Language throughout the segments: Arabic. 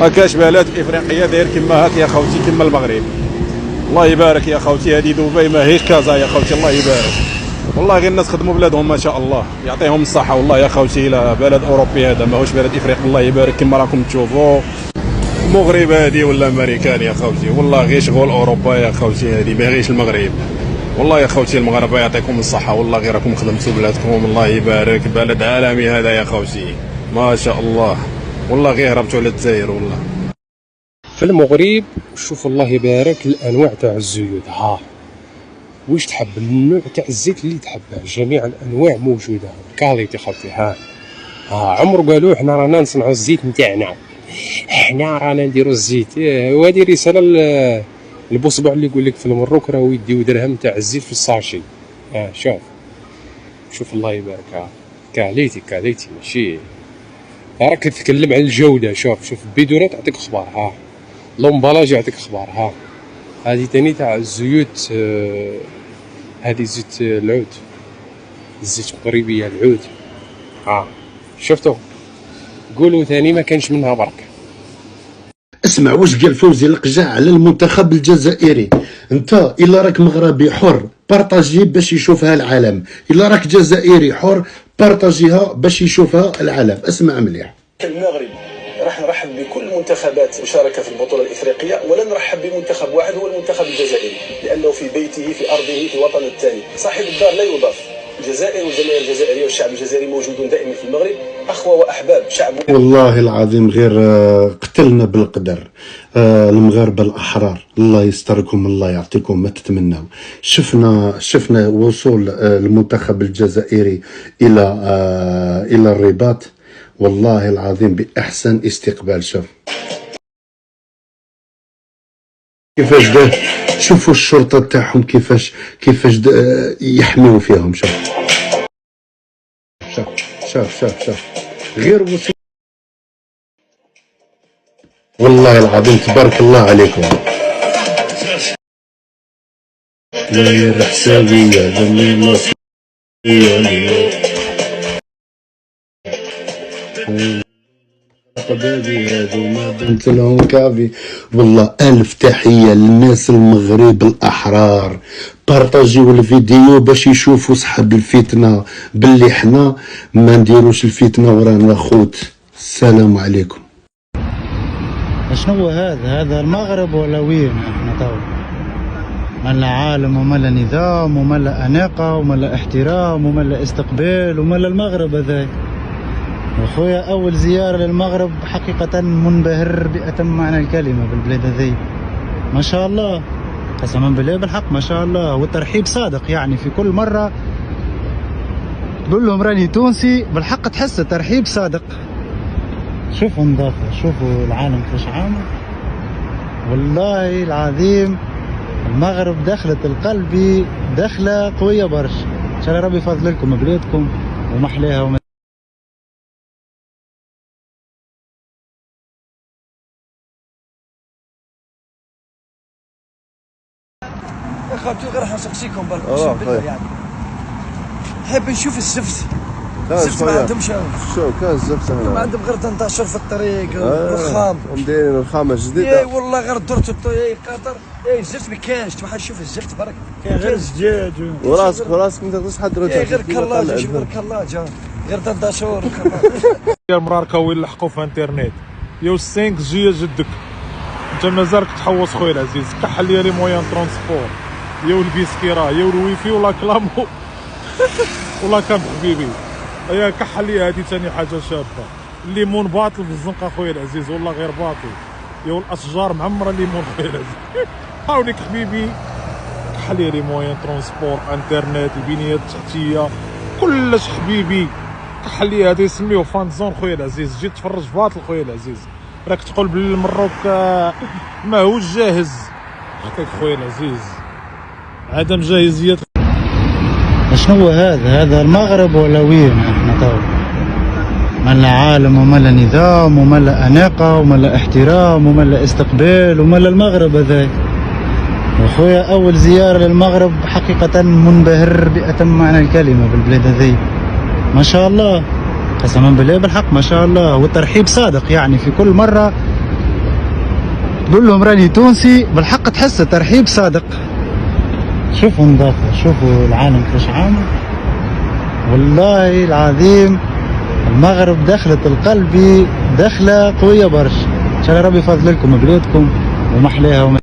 ما كاش بلاد افريقيا داير كما هاك يا خوتي كما المغرب. الله يبارك يا خوتي، هذه دبي ماهيش كازا يا خوتي، الله يبارك. والله غير الناس خدموا بلادهم ما شاء الله، يعطيهم الصحه والله يا خوتي. لا بلد اوروبي هذا ماهوش بلد افريقي، الله يبارك كما راكم تشوفوا. المغرب هذه ولا امريكان يا خوتي، والله غير شغل اوروبا يا خوتي، هذه ما غيرش المغرب. والله يا خوتي المغاربه يعطيكم الصحه، والله غير راكم خدمتوا بلادكم، الله يبارك. بلد عالمي هذا يا خوتي ما شاء الله، والله غير هربتوا على الجزائر. والله في المغرب شوف الله يبارك الانواع تاع الزيوت. ها واش تحب النوع تاع الزيت اللي تحبه، جميع الانواع موجوده كاليتي خوتي. ها عمر قالوا حنا رانا نصنعوا الزيت نتاعنا، حنا رانا نديروا الزيت. وهذه رساله البوصبع اللي يقول لك في المروك راهو يديو درهم تاع الزيت في الساشي. شوف الله يبارك. كاليتي ماشي راك تتكلم عن الجوده. شوف البيدونات تعطيك اخبار، لومبالاج يعطيك اخبار. هذه تاني تاع الزيوت، هذه زيت العود، الزيت مغربيه العود. شفتوا قولوا ثاني ما كانش منها برك. اسمع واش قال فوزي القجع على المنتخب الجزائري. انت الا راك مغربي حر بارطاجي باش يشوفها العالم، الا راك جزائري حر بارطاجيها باش يشوفها العالم. اسمع مليح. المغرب راح نرحب بكل المنتخبات المشاركه في البطوله الافريقيه، ولا نرحب بمنتخب واحد هو المنتخب الجزائري، لانه في بيته في ارضه في وطنه الثاني، صاحب الدار لا يضاف. الجزائر والجماهير الجزائريه والشعب الجزائري موجودون دائما في المغرب، اخوه واحباب شعب. والله العظيم غير قتلنا بالقدر. المغاربه الاحرار الله يستركم، الله يعطيكم ما تتمنوا. شفنا وصول المنتخب الجزائري الى الرباط، والله العظيم باحسن استقبال. كيفاش دار، شوفوا الشرطه تاعهم كيفاش يحميو فيهم. شوف غير وصول، والله العظيم تبارك الله عليكم. داير حسابي يا دمي حبابي هادو ما بنت لهم كافي. والله الف تحيه للناس المغرب الاحرار، بارطاجيو الفيديو باش يشوفوا صحاب الفتنه باللي حنا ما نديروش الفتنه ورانا خوت. السلام عليكم. شنو هذا المغرب ولا وين احنا تو؟ ملا عالم وملا نظام وملا اناقه وملا احترام وملا استقبال وملا المغرب هذا. اخويا اول زياره للمغرب حقيقه منبهر باتم معنى الكلمه بالبلاد هذه، ما شاء الله قسما بالله بالحق ما شاء الله. والترحيب صادق، يعني في كل مره تقول لهم راني تونسي بالحق تحس الترحيب صادق. شوفوا نظافه، شوفوا العالم كيفاش عامل، والله العظيم المغرب دخلت القلب دخله قويه برشا. ان شاء الله ربي يفضل لكم بلادكم ومحلاها يا خالتي غير راح نسقسيكم برك يعني حاب نشوف الزفت. الزفت ما عندهمش. شو كان الزفت هنا؟ ما عندهم غير تنتشر في الطريق والرخام. ومديرين الرخامه جديده. اي والله غير درت قطر. الزفت ما كانش، تروح تشوف الزفت برك. كاين غير الزجاج وراسك ما تقدرش حد غير كلاجه، شوف غير كلاجه غير تنتشر يا مراركه وين لحقوا في انترنت يا 5 جي جدك. انت مازالك تحوص خويا العزيز، كحل لي مويان ترونسبور يا البيسكيرا يا الويفي ولا كلامو ولا كان حبيبي. يا كحل لي هذه ثاني حاجه شابه. الليمون باطل في الزنقه خويا العزيز، والله غير باطل. يا الاشجار معمره الليمون خويا العزيز. هاوليك حبيبي كحل لي مويان ترونسبور، انترنت، البنيه التحتيه، كلش حبيبي. كحل لي هذا يسميوه فانزون خويا العزيز. جيت تفرج باطل خويا العزيز، راك تقول بالمروك ما هو جاهز. حقيقة خويا العزيز عدم جاهزية. شنو هذا المغرب ولا وين احنا تو؟ ملا عالم وملا نظام وملا اناقه وملا احترام وملا استقبال وملا المغرب هذا. اخويا اول زياره للمغرب حقيقه منبهر باتم معنى الكلمه بالبلاد هذه، ما شاء الله قسما بالله بالحق ما شاء الله. والترحيب صادق، يعني في كل مره تقول لهم راني تونسي بالحق تحس ترحيب صادق. شوفوا النظافة، شوفوا العالم كيفاش عامل، والله العظيم المغرب دخلت القلبي دخلة قوية برشا. ان شاء الله ربي يفضل لكم بلادكم ومحلاها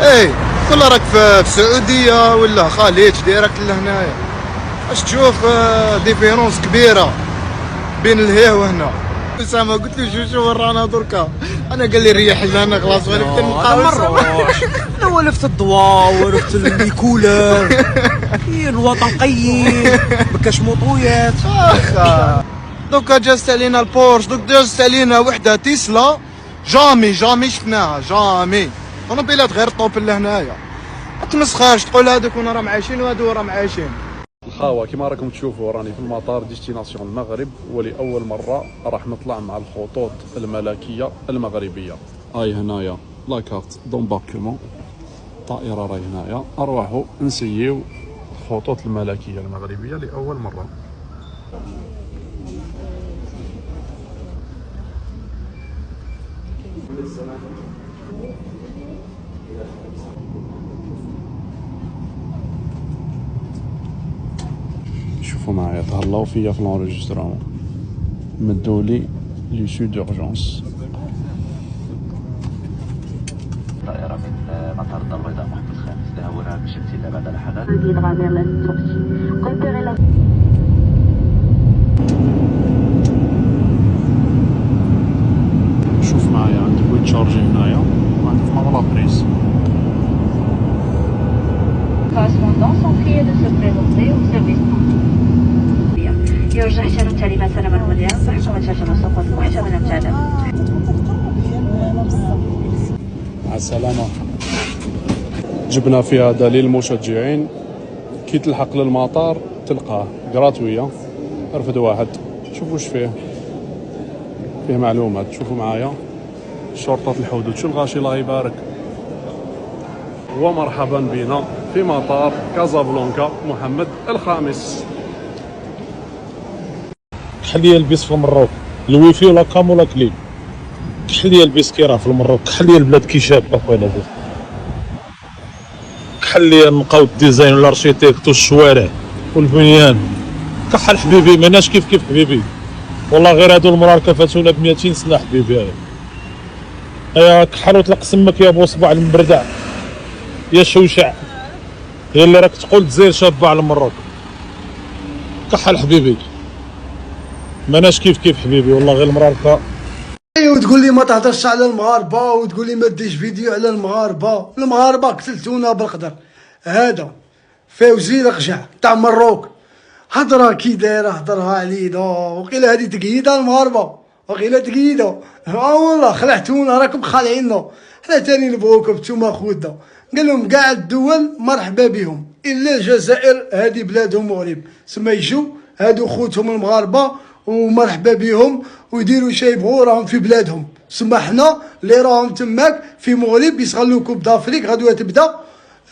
ايه ولا راك في السعودية ولا خليج ديريكت لهنايا، اش تشوف ديفيرونس كبيرة بين الهيه وهنا. اسامة قلت له شو ورانا دركا، انا قال لي ريح لنا خلاص غير نبقى انا ولفت الضواء ولفت الميكولر الوطن قيم ما كاش مطويات. دوكا جازت علينا البورش، دوك جازت علينا وحده تيسلا جامي شفناها جامي. انا بيلات غير طوب لهنايا، ما تمسخرش تقول هذوك راهم عايشين وهذو راهم عايشين. الخاوة كما راكم تشوفوا راني في المطار ديستيناسيون المغرب، ولأول مرة راح نطلع مع الخطوط الملكية المغربية. هاي هنايا لاكارت دومباركمون، الطائرة راهي هنايا، أرواحوا نسيو الخطوط الملكية المغربية لأول مرة. شوفوا معايا تهلاو فيا في لونجسترامون، مدولي ليسو دورجونس. طائرة من مطار الدار البيضاء محمد الخامس تهاونها بشمس الله بعد الحدث. شوف معايا عندك وين تشارجي هنايا وعندك مع لابريس. يرجح شان التعليمات سلامة المدينة صحكم الشاشة مسوقات المحيطة من الابتعاد. مع السلامة. جبنا فيها دليل المشجعين، كي تلحق للمطار تلقاه جراتوية، رفد واحد. شوفوا واش فيه معلومات. شوفوا معايا شرطة الحدود، شو الغاشي الله يبارك. ومرحبا بنا في مطار كازابلانكا محمد الخامس. كحل لي البيس في المروك، الويفي ولا كام ولا كليب. كحل لي البيس كي راه في المروك، كحل لي البلاد كي شاب اخويا لاباس. كحل لي نقاو الديزاين والارشيتكت والشوارع والبنيان. كحل حبيبي ماناش كيف حبيبي، والله غير هادو المرار كفاتونا ب 200 سنه حبيبي. ايا كحل وطلق سمك يا بو صباع المبردع يا شوشع، هي اللي راك تقول تزير شابه على المروك. كحل حبيبي ماناش كيف حبيبي، والله غير المغاربه. ايوا تقول لي ما تهضرش على المغاربه وتقول لي ما ديش فيديو على المغاربه قتلتونا بالقدر. هذا فوزي رقجع تاع مروك، هضره كي دايره هضرها علينا، وقيله هذه تقييده المغاربه، وقيله تقييده. والله خلعتونا، راكم خالعيننا، حنا تاني نبغوكم نتوما خوتنا. قال لهم كاع الدول مرحبا بهم الا الجزائر، هذه بلادهم مغرب، سما يجوا هادو خوتهم المغاربه ومرحبا بهم ويديروا شي يبغوا، راهم في بلادهم. سما حنا اللي راهم تماك في مغرب يصغلوكم بدافريك غدوه تبدا.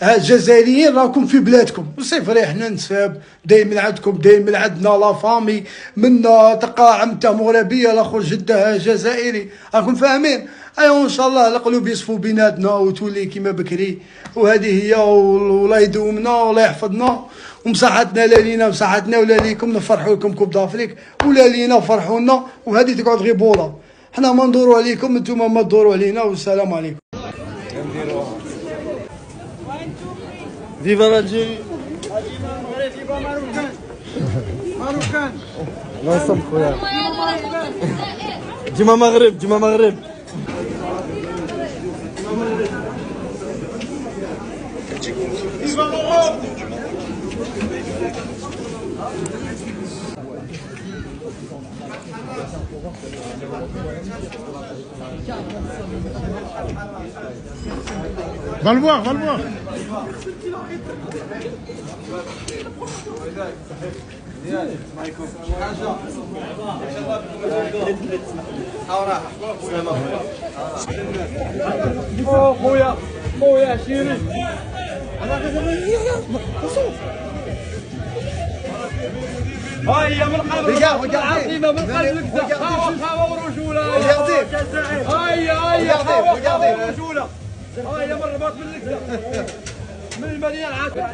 الجزائريين راكم في بلادكم صفري، حنا نساب دايما عندكم، دايما عندنا لا فامي منا تلقى عمته مغربيه الاخر جدها جزائري، راكم فاهمين. ايوا ان شاء الله القلوب يصفوا بيناتنا وتولي كيما بكري، وهذه هي. والله يدومنا والله يحفظنا، ومساحتنا لا لينا مساحتنا ولا ليكم، نفرحوا لكم كوب دافريك ولا لينا فرحوا لنا، وهذه تقعد غير بوله. حنا ما ندوروا عليكم، انتوما ما تدوروا علينا، والسلام عليكم. فيفا الجيري، فيفا ماروكان لا صم خويا، ديما مغرب ديما مغرب. Va le voir, va le voir. خويا شيري هيا من قلب العاصمه، من قلب الكذا، خاوه ورجوله. هيا خاوه ورجوله. هيا من الرباط من الكذا، من المدينه العاصمه.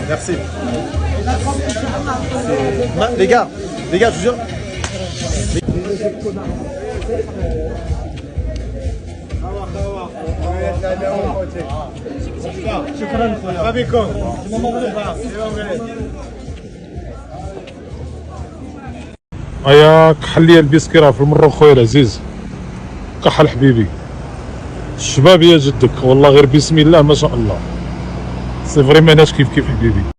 Merci. Les gars, je vous jure. شكرا بكم. هيا كحل لي البيسكيرا في المره خويا العزيز، كحل حبيبي الشباب يا جدك والله غير بسم الله ما شاء الله، سي فريمون كيف حبيبي.